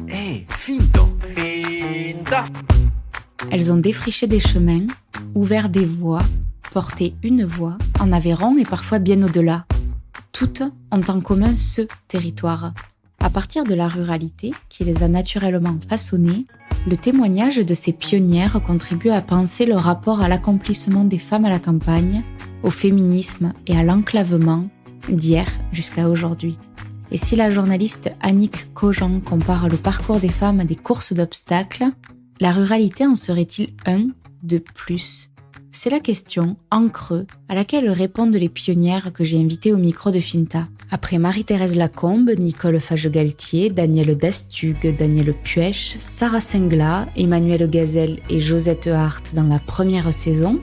Hey, finto! Finta! Elles ont défriché des chemins, ouvert des voies, porté une voix en Aveyron et parfois bien au-delà. Toutes ont en commun ce territoire. À partir de la ruralité, qui les a naturellement façonnées, le témoignage de ces pionnières contribue à penser le rapport à l'accomplissement des femmes à la campagne, au féminisme et à l'enclavement, d'hier jusqu'à aujourd'hui. Et si la journaliste Annick Cogent compare le parcours des femmes à des courses d'obstacles, la ruralité en serait-il un de plus ? C'est la question, en creux, à laquelle répondent les pionnières que j'ai invitées au micro de Finta. Après Marie-Thérèse Lacombe, Nicole Fage-Galtier, Danielle Dastugue, Danielle Puech, Sarah Singla, Emmanuelle Gazelle et Josette Hart dans la première saison,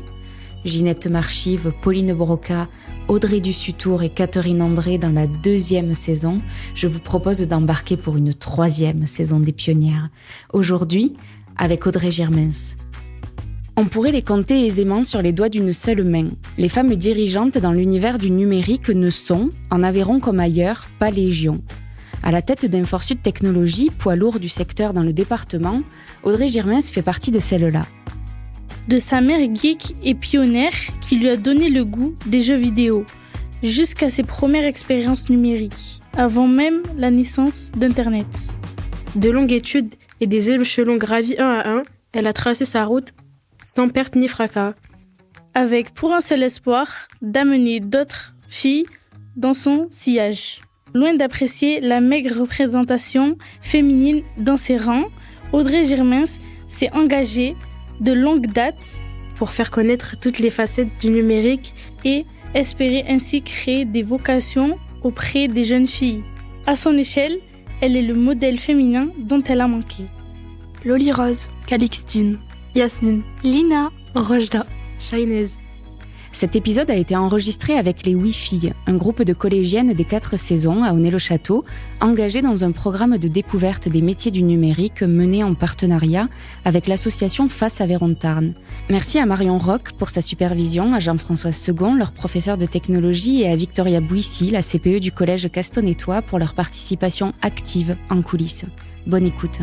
Ginette Marchive, Pauline Broca, Audrey Dussutour et Catherine André dans la deuxième saison, je vous propose d'embarquer pour une troisième saison des pionnières. Aujourd'hui, avec Audrey Girmens. On pourrait les compter aisément sur les doigts d'une seule main. Les femmes dirigeantes dans l'univers du numérique ne sont, en Aveyron comme ailleurs, pas légion. À la tête d'Inforsud Technologies, poids lourd du secteur dans le département, Audrey Girmens fait partie de celle-là. De sa mère geek et pionnière qui lui a donné le goût des jeux vidéo, jusqu'à ses premières expériences numériques, avant même la naissance d'Internet. De longues études et des échelons gravis un à un, elle a tracé sa route sans perte ni fracas. Avec pour un seul espoir d'amener d'autres filles dans son sillage. Loin d'apprécier la maigre représentation féminine dans ses rangs, Audrey Girmens s'est engagée de longue date pour faire connaître toutes les facettes du numérique et espérer ainsi créer des vocations auprès des jeunes filles. À son échelle, elle est le modèle féminin dont elle a manqué. Loli Rose, Calixtine, Yasmine, Lina, Rojda, Shainez. Cet épisode a été enregistré avec les Wi-Filles, un groupe de collégiennes des 4 saisons à Aunay-le-Château, engagées dans un programme de découverte des métiers du numérique mené en partenariat avec l'association Face Aveyron Tarn. Merci à Marion Roch pour sa supervision, à Jean-François Segon, leur professeur de technologie, et à Victoria Bouissy, la CPE du collège Castonetois, pour leur participation active en coulisses. Bonne écoute.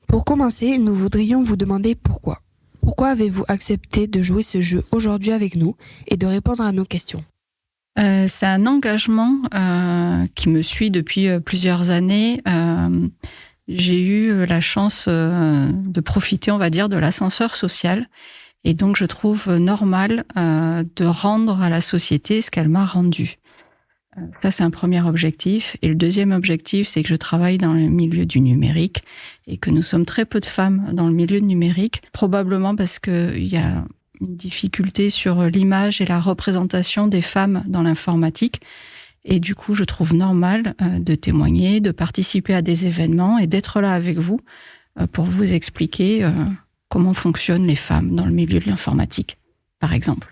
Pour commencer, nous voudrions vous demander pourquoi. Pourquoi avez-vous accepté de jouer ce jeu aujourd'hui avec nous et de répondre à nos questions ? C'est un engagement qui me suit depuis plusieurs années. J'ai eu la chance de profiter, on va dire, de l'ascenseur social. Et donc, je trouve normal de rendre à la société ce qu'elle m'a rendu. Ça, c'est un premier objectif. Et le deuxième objectif, c'est que je travaille dans le milieu du numérique et que nous sommes très peu de femmes dans le milieu numérique, probablement parce qu'il y a une difficulté sur l'image et la représentation des femmes dans l'informatique. Et du coup, je trouve normal de témoigner, de participer à des événements et d'être là avec vous pour vous expliquer comment fonctionnent les femmes dans le milieu de l'informatique, par exemple.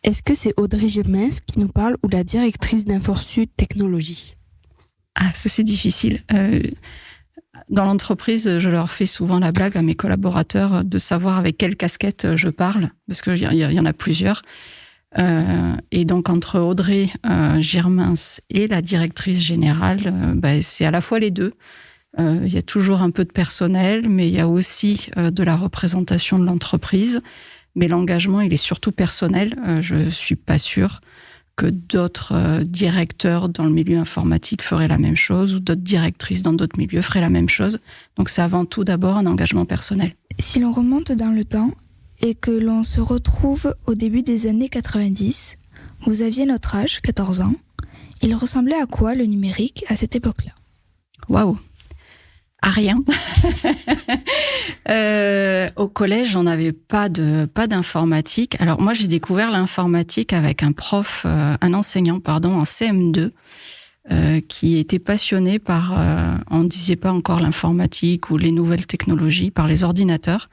Est-ce que c'est Audrey Girmens qui nous parle ou la directrice d'Inforsud Technologies ? Ah, ça c'est difficile. Dans l'entreprise, je leur fais souvent la blague à mes collaborateurs de savoir avec quelle casquette je parle, parce qu'il y en a plusieurs. Et donc entre Audrey Girmens et la directrice générale, c'est à la fois les deux. Il y a toujours un peu de personnel, mais il y a aussi de la représentation de l'entreprise. Mais l'engagement, il est surtout personnel. Je suis pas sûre que d'autres directeurs dans le milieu informatique feraient la même chose ou d'autres directrices dans d'autres milieux feraient la même chose. Donc c'est avant tout d'abord un engagement personnel. Si l'on remonte dans le temps et que l'on se retrouve au début des années 90, vous aviez notre âge, 14 ans. Il ressemblait à quoi le numérique à cette époque-là ? Waouh ! À rien. Au collège, on n'avait pas d'informatique. Alors moi, j'ai découvert l'informatique avec un enseignant en CM2, qui était passionné par, on ne disait pas encore l'informatique ou les nouvelles technologies, par les ordinateurs.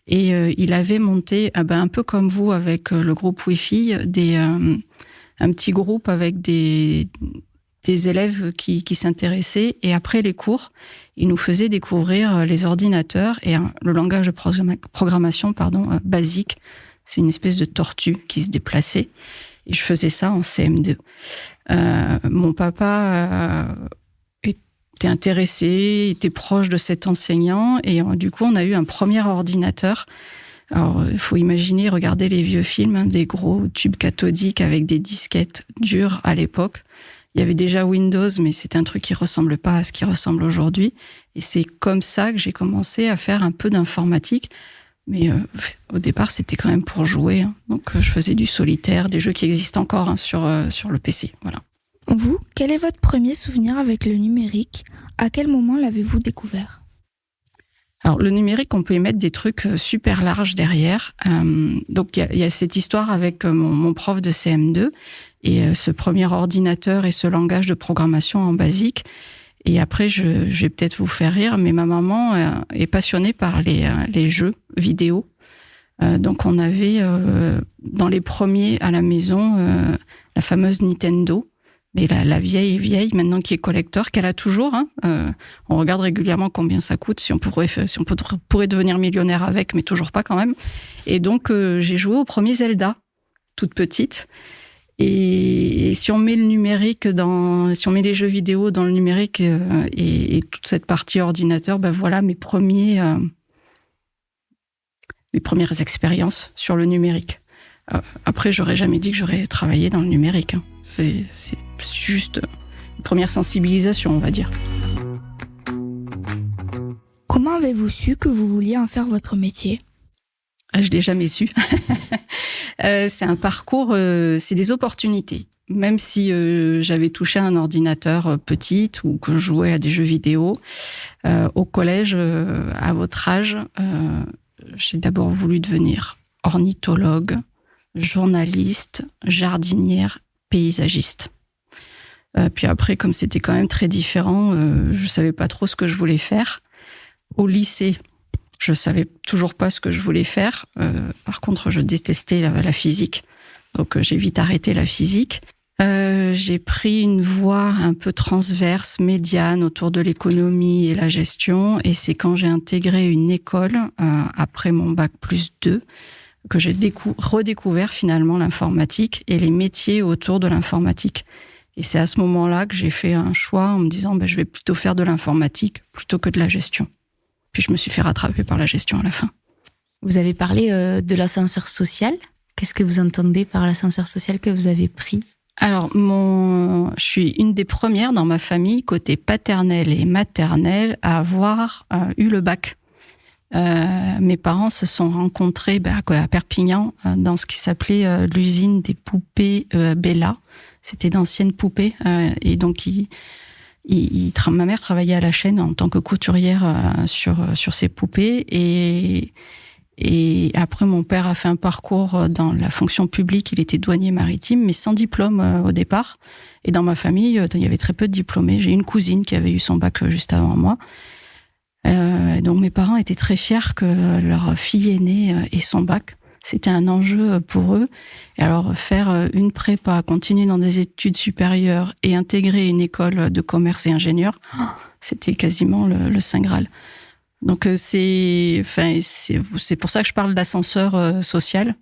Et il avait monté, un peu comme vous avec le groupe Wi-Fi, un petit groupe avec des élèves qui s'intéressaient. Et après les cours, il nous faisait découvrir les ordinateurs et le langage de programmation basique, C'est une espèce de tortue qui se déplaçait. Et je faisais ça en CM2. Mon papa était intéressé, était proche de cet enseignant. Et du coup, on a eu un premier ordinateur. Alors, il faut imaginer, regarder les vieux films, des gros tubes cathodiques avec des disquettes dures à l'époque. Il y avait déjà Windows, mais c'était un truc qui ressemble pas à ce qui ressemble aujourd'hui. Et c'est comme ça que j'ai commencé à faire un peu d'informatique. Mais au départ, c'était quand même pour jouer. Hein. Donc, je faisais du solitaire, des jeux qui existent encore sur le PC. Voilà. Vous, quel est votre premier souvenir avec le numérique? À quel moment l'avez-vous découvert? Alors, le numérique, on peut y mettre des trucs super larges derrière. Donc, il y a cette histoire avec mon prof de CM2 et ce premier ordinateur et ce langage de programmation en basique. Et après, je vais peut-être vous faire rire, mais ma maman est passionnée par les jeux vidéo. Donc, on avait dans les premiers à la maison la fameuse Nintendo, mais la vieille, maintenant qui est collector, qu'elle a toujours. Hein. On regarde régulièrement combien ça coûte, si on pourrait devenir millionnaire avec, mais toujours pas quand même. Et donc, j'ai joué au premier Zelda, toute petite. Et si on met le numérique si on met les jeux vidéo dans le numérique et toute cette partie ordinateur, ben voilà mes premières expériences sur le numérique. Après, j'aurais jamais dit que j'aurais travaillé dans le numérique. Hein. C'est juste une première sensibilisation, on va dire. Comment avez-vous su que vous vouliez en faire votre métier? Je l'ai jamais su. C'est un parcours, c'est des opportunités. Même si j'avais touché un ordinateur petite ou que je jouais à des jeux vidéo, au collège, à votre âge, j'ai d'abord voulu devenir ornithologue, journaliste, jardinière, paysagiste. Puis après, comme c'était quand même très différent, je savais pas trop ce que je voulais faire. Au lycée, je savais toujours pas ce que je voulais faire. Par contre, je détestais la physique. Donc, j'ai vite arrêté la physique. J'ai pris une voie un peu transverse, médiane, autour de l'économie et la gestion. Et c'est quand j'ai intégré une école, après mon bac plus 2, que j'ai redécouvert finalement l'informatique et les métiers autour de l'informatique. Et c'est à ce moment-là que j'ai fait un choix en me disant je vais plutôt faire de l'informatique plutôt que de la gestion. Puis je me suis fait rattraper par la gestion à la fin. Vous avez parlé de l'ascenseur social. Qu'est-ce que vous entendez par l'ascenseur social que vous avez pris? Alors, je suis une des premières dans ma famille, côté paternel et maternel, à avoir eu le bac. Mes parents se sont rencontrés à Perpignan, dans ce qui s'appelait l'usine des poupées Bella. C'était d'anciennes poupées. Et donc, ma mère travaillait à la chaîne en tant que couturière sur ces poupées. Et après, mon père a fait un parcours dans la fonction publique. Il était douanier maritime, mais sans diplôme au départ. Et dans ma famille, il y avait très peu de diplômés. J'ai une cousine qui avait eu son bac juste avant moi. Donc mes parents étaient très fiers que leur fille aînée ait son bac. C'était un enjeu pour eux. Et alors faire une prépa, continuer dans des études supérieures et intégrer une école de commerce et ingénieur, c'était quasiment le Saint Graal. Donc c'est pour ça que je parle d'ascenseur social.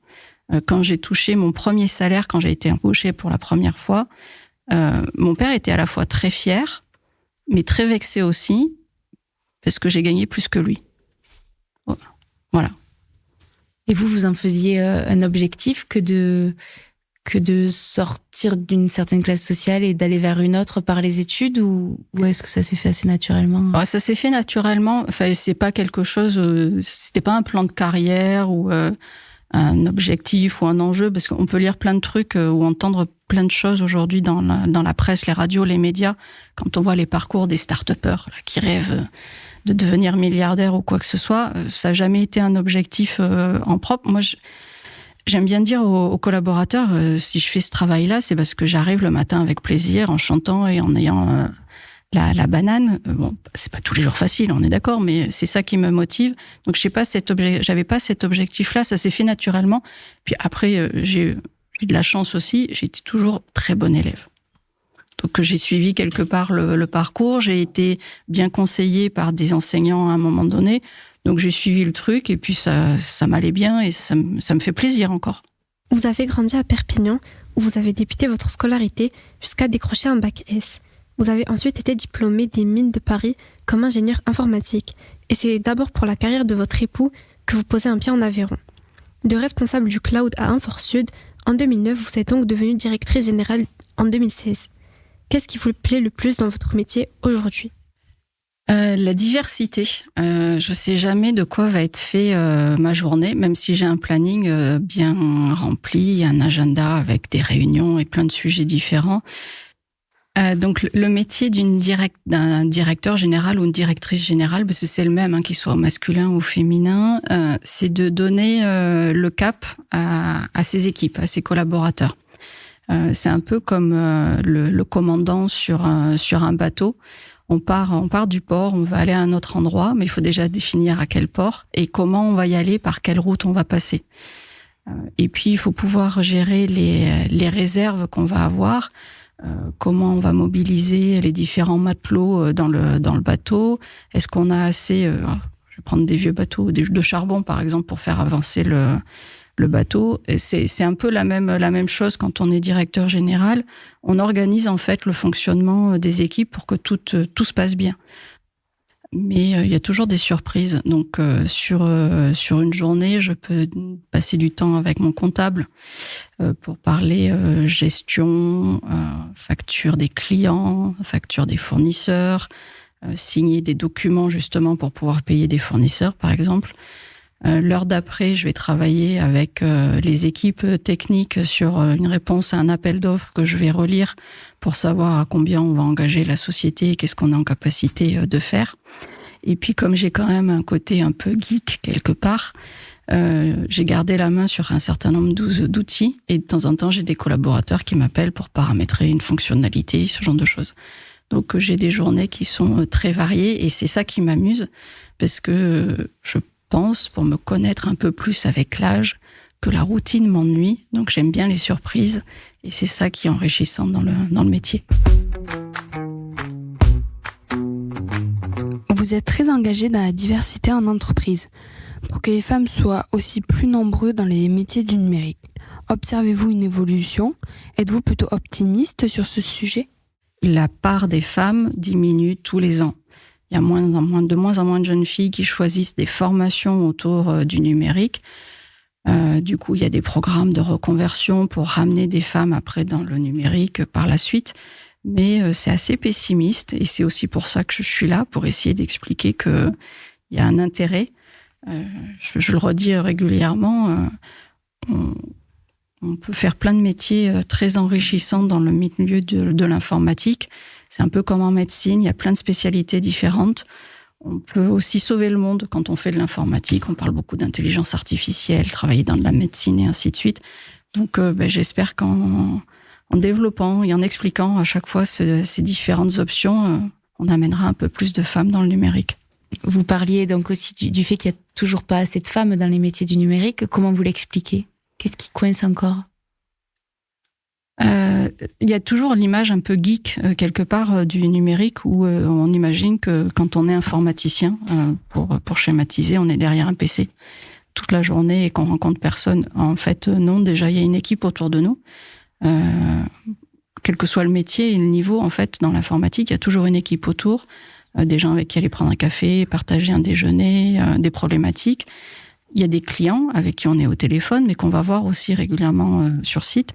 Quand j'ai touché mon premier salaire, quand j'ai été embauchée pour la première fois, mon père était à la fois très fier, mais très vexé aussi, parce que j'ai gagné plus que lui. Voilà. Et vous en faisiez un objectif que de sortir d'une certaine classe sociale et d'aller vers une autre par les études, ou est-ce que ça s'est fait assez naturellement? Ça s'est fait naturellement. Enfin, c'est pas quelque chose, c'était pas un plan de carrière ou un objectif ou un enjeu, parce qu'on peut lire plein de trucs ou entendre plein de choses aujourd'hui dans la presse, les radios, les médias, quand on voit les parcours des start-upers qui rêvent de devenir milliardaire ou quoi que ce soit. Ça n'a jamais été un objectif en propre. Moi, j'aime bien dire aux collaborateurs, si je fais ce travail-là, c'est parce que j'arrive le matin avec plaisir, en chantant et en ayant la banane. Bon, c'est pas tous les jours facile, on est d'accord, mais c'est ça qui me motive. Donc, j'avais pas cet objectif-là, ça s'est fait naturellement. Puis après, j'ai eu de la chance aussi, j'ai été toujours très bonne élève. Donc, j'ai suivi quelque part le parcours, j'ai été bien conseillée par des enseignants à un moment donné. Donc j'ai suivi le truc et puis ça m'allait bien et ça me fait plaisir encore. Vous avez grandi à Perpignan, où vous avez débuté votre scolarité jusqu'à décrocher un bac S. Vous avez ensuite été diplômé des Mines de Paris comme ingénieur informatique. Et c'est d'abord pour la carrière de votre époux que vous posez un pied en Aveyron. De responsable du cloud à Infor Sud, en 2009, vous êtes donc devenue directrice générale en 2016. Qu'est-ce qui vous plaît le plus dans votre métier aujourd'hui ? La diversité. Je sais jamais de quoi va être fait ma journée, même si j'ai un planning bien rempli, un agenda avec des réunions et plein de sujets différents. Donc le métier d'un directeur général ou une directrice générale, parce que c'est le même, qu'il soit masculin ou féminin, c'est de donner le cap à ses équipes, à ses collaborateurs. C'est un peu comme le commandant sur un bateau. On part du port, on va aller à un autre endroit, mais il faut déjà définir à quel port et comment on va y aller, par quelle route on va passer. Et puis, il faut pouvoir gérer les réserves qu'on va avoir, comment on va mobiliser les différents matelots dans le bateau. Est-ce qu'on a assez... je vais prendre des vieux bateaux de charbon, par exemple, pour faire avancer le bateau. Et c'est un peu la même chose quand on est directeur général. On organise en fait le fonctionnement des équipes pour que tout se passe bien. Mais il y a toujours des surprises. Donc sur une journée, je peux passer du temps avec mon comptable pour parler gestion, facture des clients, facture des fournisseurs, signer des documents justement pour pouvoir payer des fournisseurs, par exemple. L'heure d'après, je vais travailler avec les équipes techniques sur une réponse à un appel d'offres que je vais relire pour savoir à combien on va engager la société et qu'est-ce qu'on est en capacité de faire. Et puis, comme j'ai quand même un côté un peu geek quelque part, j'ai gardé la main sur un certain nombre d'outils et de temps en temps, j'ai des collaborateurs qui m'appellent pour paramétrer une fonctionnalité, ce genre de choses. Donc, j'ai des journées qui sont très variées et c'est ça qui m'amuse parce que je pense, pour me connaître un peu plus avec l'âge, que la routine m'ennuie, donc j'aime bien les surprises, et c'est ça qui est enrichissant dans le métier. Vous êtes très engagé dans la diversité en entreprise, pour que les femmes soient aussi plus nombreuses dans les métiers du numérique. Observez-vous une évolution ? Êtes-vous plutôt optimiste sur ce sujet ? La part des femmes diminue tous les ans. Il y a de moins en moins de jeunes filles qui choisissent des formations autour du numérique. Du coup, il y a des programmes de reconversion pour ramener des femmes après dans le numérique par la suite. Mais c'est assez pessimiste et c'est aussi pour ça que je suis là, pour essayer d'expliquer qu'il y a un intérêt. Je le redis régulièrement, on peut faire plein de métiers très enrichissants dans le milieu de l'informatique. C'est un peu comme en médecine, il y a plein de spécialités différentes. On peut aussi sauver le monde quand on fait de l'informatique. On parle beaucoup d'intelligence artificielle, travailler dans de la médecine et ainsi de suite. Donc j'espère qu'en développant et en expliquant à chaque fois ces différentes options, on amènera un peu plus de femmes dans le numérique. Vous parliez donc aussi du fait qu'il n'y a toujours pas assez de femmes dans les métiers du numérique. Comment vous l'expliquez ? Qu'est-ce qui coince encore ? Il y a toujours l'image un peu geek quelque part du numérique où on imagine que quand on est informaticien, pour schématiser, on est derrière un PC toute la journée et qu'on rencontre personne. En fait, non, déjà il y a une équipe autour de nous. Quel que soit le métier et le niveau, en fait, dans l'informatique, il y a toujours une équipe autour, des gens avec qui aller prendre un café, partager un déjeuner, des problématiques. Il y a des clients avec qui on est au téléphone, mais qu'on va voir aussi régulièrement sur site.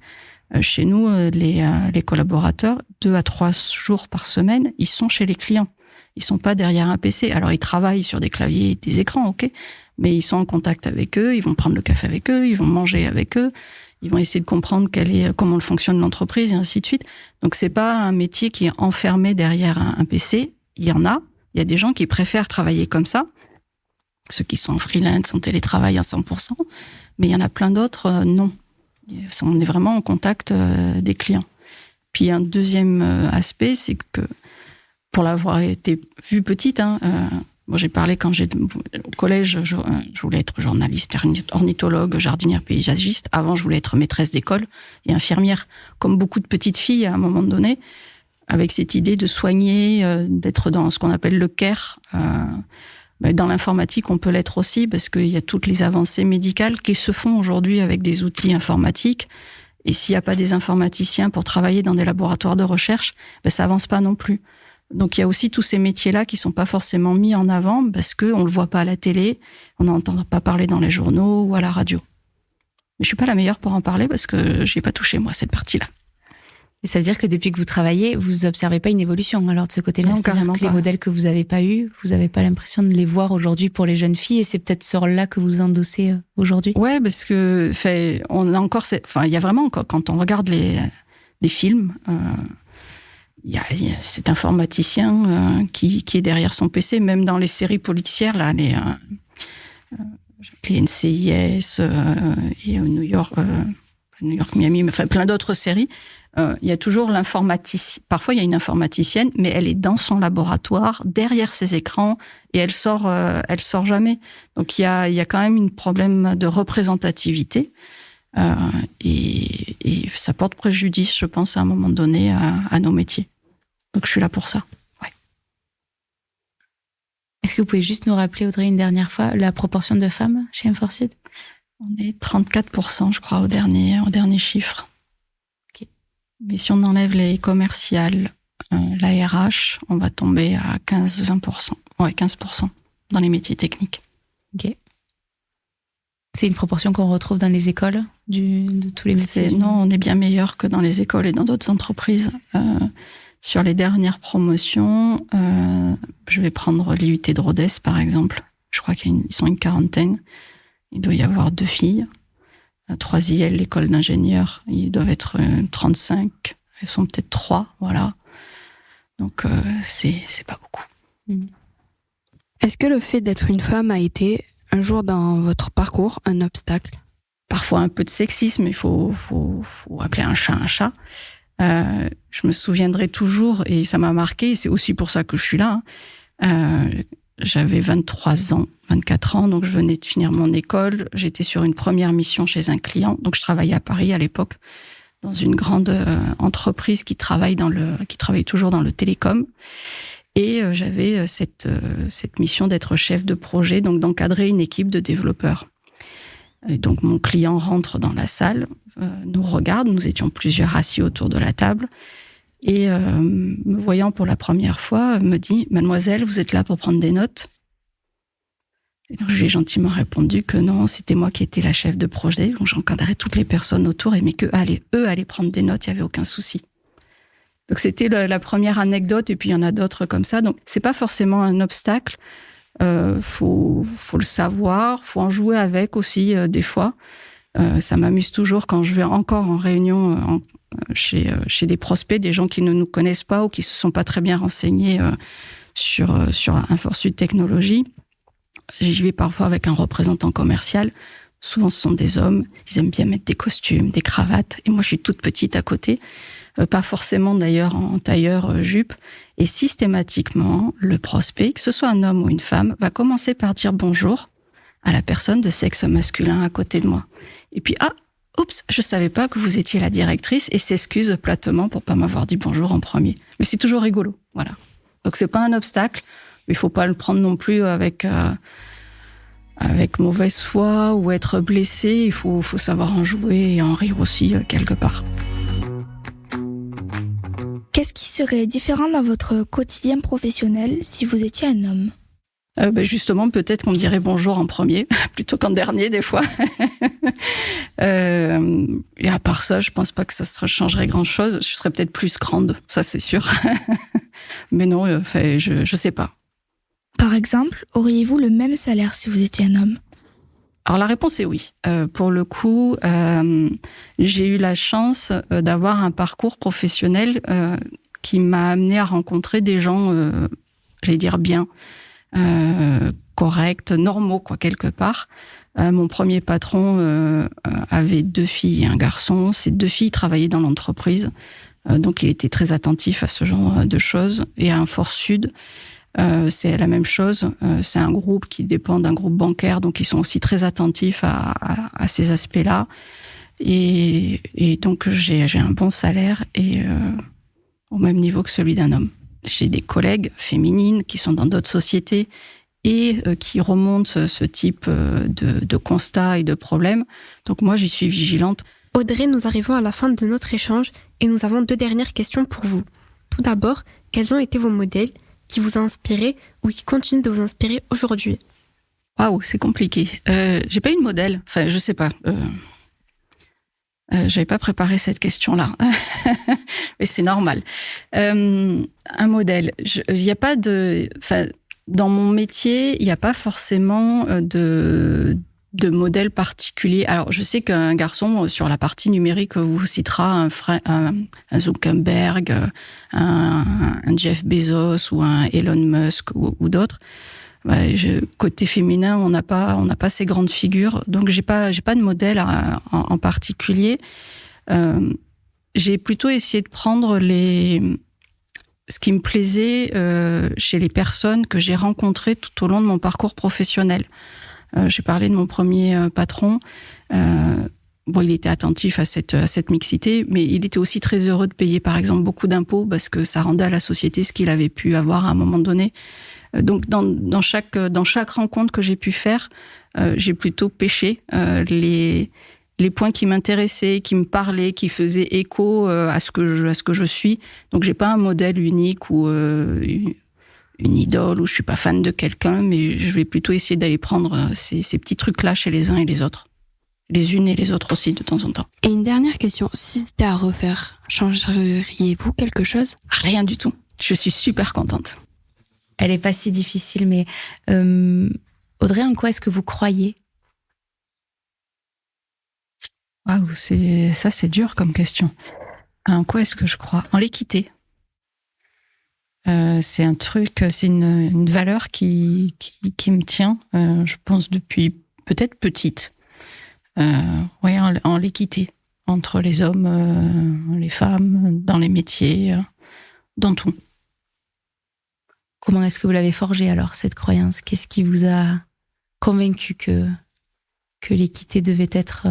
Chez nous, les collaborateurs, 2 à 3 jours par semaine, ils sont chez les clients. Ils sont pas derrière un PC. Alors, ils travaillent sur des claviers et des écrans, ok, mais ils sont en contact avec eux, ils vont prendre le café avec eux, ils vont manger avec eux, ils vont essayer de comprendre comment fonctionne l'entreprise et ainsi de suite. Donc, c'est pas un métier qui est enfermé derrière un PC. Il y a des gens qui préfèrent travailler comme ça, ceux qui sont en freelance, en télétravail à 100%, mais il y en a plein d'autres, non. On est vraiment en contact des clients. Puis un deuxième aspect, c'est que pour l'avoir été vue petite, moi j'ai parlé quand j'étais au collège, je voulais être journaliste, ornithologue, jardinière paysagiste. Avant, je voulais être maîtresse d'école et infirmière, comme beaucoup de petites filles à un moment donné, avec cette idée de soigner, d'être dans ce qu'on appelle le care. Mais dans l'informatique, on peut l'être aussi parce qu'il y a toutes les avancées médicales qui se font aujourd'hui avec des outils informatiques. Et s'il n'y a pas des informaticiens pour travailler dans des laboratoires de recherche, ça avance pas non plus. Donc il y a aussi tous ces métiers-là qui sont pas forcément mis en avant parce qu'on le voit pas à la télé, on n'entend pas parler dans les journaux ou à la radio. Mais je suis pas la meilleure pour en parler parce que j'ai pas touché moi cette partie-là. Et ça veut dire que depuis que vous travaillez, vous observez pas une évolution alors de ce côté-là? Non, c'est-à-dire carrément que les pas. modèles que vous avez pas eus, vous avez pas l'impression de les voir aujourd'hui pour les jeunes filles, et c'est peut-être sur là que vous endossez aujourd'hui? Ouais, parce que on a encore, il y a vraiment encore, quand on regarde des films, il y a cet informaticien qui est derrière son PC, même dans les séries policières là, les NCIS et New York, Miami, enfin plein d'autres séries. Il y a toujours l'informaticien. Parfois, il y a une informaticienne, mais elle est dans son laboratoire, derrière ses écrans, et elle sort jamais. Donc, il y a quand même un problème de représentativité, et ça porte préjudice, je pense, à un moment donné, à nos métiers. Donc, je suis là pour ça. Ouais. Est-ce que vous pouvez juste nous rappeler, Audrey, une dernière fois, la proportion de femmes chez M4 Sud? On est 34%, je crois, au dernier chiffre. Mais si on enlève les commerciales, la RH, on va tomber à 15-20%. Ouais, 15% dans les métiers techniques. Ok. C'est une proportion qu'on retrouve dans les écoles de tous les métiers? Non, on est bien meilleur que dans les écoles et dans d'autres entreprises. Sur les dernières promotions, je vais prendre l'IUT de Rodez, par exemple. Je crois qu'ils sont une quarantaine. Il doit y avoir 2 filles. À 3IL, l'école d'ingénieurs, ils doivent être 35. Elles sont peut-être 3, voilà. Donc, c'est pas beaucoup. Est-ce que le fait d'être une femme a été, un jour dans votre parcours, un obstacle? Parfois un peu de sexisme, il faut appeler un chat un chat. Je me souviendrai toujours, et ça m'a marqué, c'est aussi pour ça que je suis là. J'avais 24 ans, donc je venais de finir mon école. J'étais sur une première mission chez un client. Donc je travaillais à Paris à l'époque, dans une grande entreprise qui travaille toujours dans le télécom. Et j'avais cette mission d'être chef de projet, donc d'encadrer une équipe de développeurs. Et donc mon client rentre dans la salle, nous regarde, nous étions plusieurs assis autour de la table. Et me voyant pour la première fois, me dit « Mademoiselle, vous êtes là pour prendre des notes ?» Et donc je lui ai gentiment répondu que non, c'était moi qui étais la chef de projet. Donc j'encadrais toutes les personnes autour, mais eux allaient prendre des notes, il n'y avait aucun souci. Donc c'était la première anecdote, et puis il y en a d'autres comme ça. Donc c'est pas forcément un obstacle, faut le savoir, faut en jouer avec aussi des fois. Ça m'amuse toujours quand je vais encore en réunion chez des prospects, des gens qui ne nous connaissent pas ou qui se sont pas très bien renseignés sur M4 Sud Technologies. J'y vais parfois avec un représentant commercial. Souvent, ce sont des hommes. Ils aiment bien mettre des costumes, des cravates. Et moi, je suis toute petite à côté. Pas forcément d'ailleurs en tailleur jupe. Et systématiquement, le prospect, que ce soit un homme ou une femme, va commencer par dire bonjour à la personne de sexe masculin à côté de moi. Et puis, oups, je savais pas que vous étiez la directrice, et s'excuse platement pour pas m'avoir dit bonjour en premier. Mais c'est toujours rigolo, voilà. Donc c'est pas un obstacle, mais il faut pas le prendre non plus avec mauvaise foi ou être blessé. Il faut savoir en jouer et en rire aussi quelque part. Qu'est-ce qui serait différent dans votre quotidien professionnel si vous étiez un homme? Justement, peut-être qu'on me dirait bonjour en premier, plutôt qu'en dernier, des fois. Et à part ça, je pense pas que ça changerait grand-chose. Je serais peut-être plus grande, ça c'est sûr. Mais non, je sais pas. Par exemple, auriez-vous le même salaire si vous étiez un homme? Alors la réponse est oui. Pour le coup, j'ai eu la chance d'avoir un parcours professionnel qui m'a amené à rencontrer des gens, j'allais dire bien, corrects, normaux, quoi, quelque part. Mon premier patron avait 2 filles et un garçon. Ces 2 filles travaillaient dans l'entreprise, donc il était très attentif à ce genre de choses. Et à M4 Sud, c'est la même chose. C'est un groupe qui dépend d'un groupe bancaire, donc ils sont aussi très attentifs à ces aspects-là. Et donc j'ai un bon salaire et au même niveau que celui d'un homme. J'ai des collègues féminines qui sont dans d'autres sociétés et qui remontent ce type de constats et de problèmes. Donc moi, j'y suis vigilante. Audrey, nous arrivons à la fin de notre échange et nous avons 2 dernières questions pour vous. Tout d'abord, quels ont été vos modèles qui vous ont inspiré ou qui continuent de vous inspirer aujourd'hui ? Waouh, c'est compliqué. J'ai pas eu de modèle. Enfin, je sais pas. J'avais pas préparé cette question-là, mais c'est normal. Un modèle. Il y a pas de. Enfin, dans mon métier, il n'y a pas forcément de modèle particulier. Alors, je sais qu'un garçon sur la partie numérique vous citera un Zuckerberg, un Jeff Bezos ou un Elon Musk ou d'autres. Côté féminin, on n'a pas ces grandes figures, donc j'ai pas de modèle en particulier. J'ai plutôt essayé de prendre ce qui me plaisait chez les personnes que j'ai rencontrées tout au long de mon parcours professionnel. J'ai parlé de mon premier patron. Il était attentif à cette mixité, mais il était aussi très heureux de payer, par exemple, beaucoup d'impôts parce que ça rendait à la société ce qu'il avait pu avoir à un moment donné. Donc, dans chaque rencontre que j'ai pu faire, j'ai plutôt pêché les points qui m'intéressaient, qui me parlaient, qui faisaient écho à ce que je suis. Donc, j'ai pas un modèle unique ou une idole ou je suis pas fan de quelqu'un, mais je vais plutôt essayer d'aller prendre ces petits trucs-là chez les uns et les autres. Les unes et les autres aussi, de temps en temps. Et une dernière question, si c'était à refaire, changeriez-vous quelque chose ? Rien du tout. Je suis super contente. Elle est pas si difficile, mais Audrey, en quoi est-ce que vous croyez ? Waouh, c'est dur comme question. En quoi est-ce que je crois ? En l'équité. C'est un truc, c'est une valeur qui me tient, je pense depuis peut-être petite. En l'équité entre les hommes, les femmes, dans les métiers, dans tout. Comment est-ce que vous l'avez forgée alors, cette croyance ? Qu'est-ce qui vous a convaincu que l'équité devait être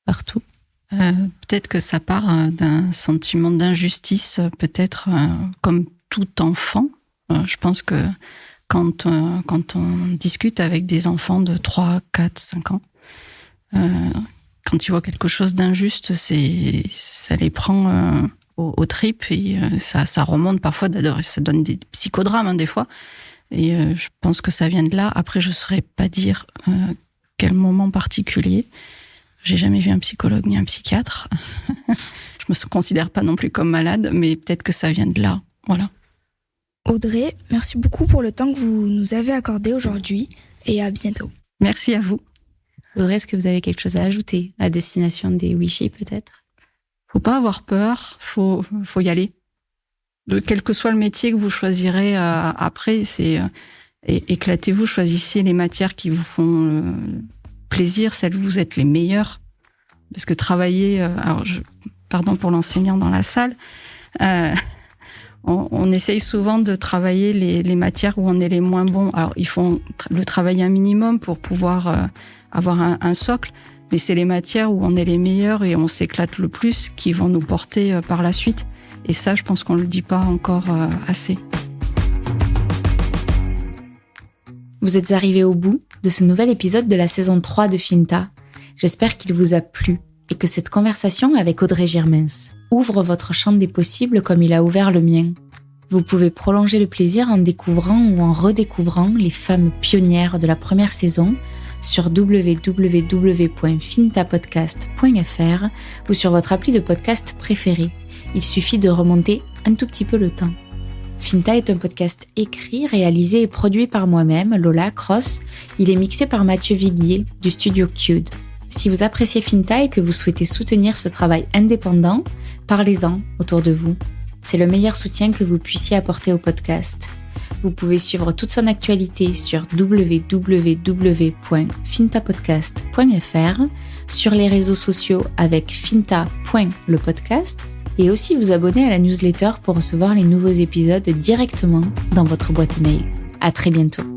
partout ? Peut-être que ça part d'un sentiment d'injustice, peut-être comme tout enfant. Je pense que quand on discute avec des enfants de 3, 4, 5 ans, quand ils voient quelque chose d'injuste, ça les prend aux tripes et ça remonte parfois, ça donne des psychodrames des fois. Et je pense que ça vient de là. Après, je ne saurais pas dire quel moment particulier. J'ai jamais vu un psychologue ni un psychiatre. Je me considère pas non plus comme malade, mais peut-être que ça vient de là. Voilà. Audrey, merci beaucoup pour le temps que vous nous avez accordé aujourd'hui et à bientôt. Merci à vous. Audrey, est-ce que vous avez quelque chose à ajouter à destination des Wi-Fi peut-être ? Faut pas avoir peur, faut y aller. Quel que soit le métier que vous choisirez après, éclatez-vous, choisissez les matières qui vous font plaisir, celles où vous êtes les meilleurs. Parce que travailler, pardon pour l'enseignant dans la salle, on essaye souvent de travailler les matières où on est les moins bons. Alors, il faut le travailler un minimum pour pouvoir avoir un socle, mais c'est les matières où on est les meilleurs et on s'éclate le plus qui vont nous porter par la suite. Et ça, je pense qu'on ne le dit pas encore assez. Vous êtes arrivés au bout de ce nouvel épisode de la saison 3 de Finta. J'espère qu'il vous a plu et que cette conversation avec Audrey Girmens ouvre votre champ des possibles comme il a ouvert le mien. Vous pouvez prolonger le plaisir en découvrant ou en redécouvrant les femmes pionnières de la première saison sur www.fintapodcast.fr ou sur votre appli de podcast préféré. Il suffit de remonter un tout petit peu le temps. Finta est un podcast écrit, réalisé et produit par moi-même, Lola Cross. Il est mixé par Mathieu Viguier du studio Cued. Si vous appréciez Finta et que vous souhaitez soutenir ce travail indépendant, parlez-en autour de vous. C'est le meilleur soutien que vous puissiez apporter au podcast. Vous pouvez suivre toute son actualité sur www.fintapodcast.fr, sur les réseaux sociaux avec finta.lepodcast et aussi vous abonner à la newsletter pour recevoir les nouveaux épisodes directement dans votre boîte mail. À très bientôt.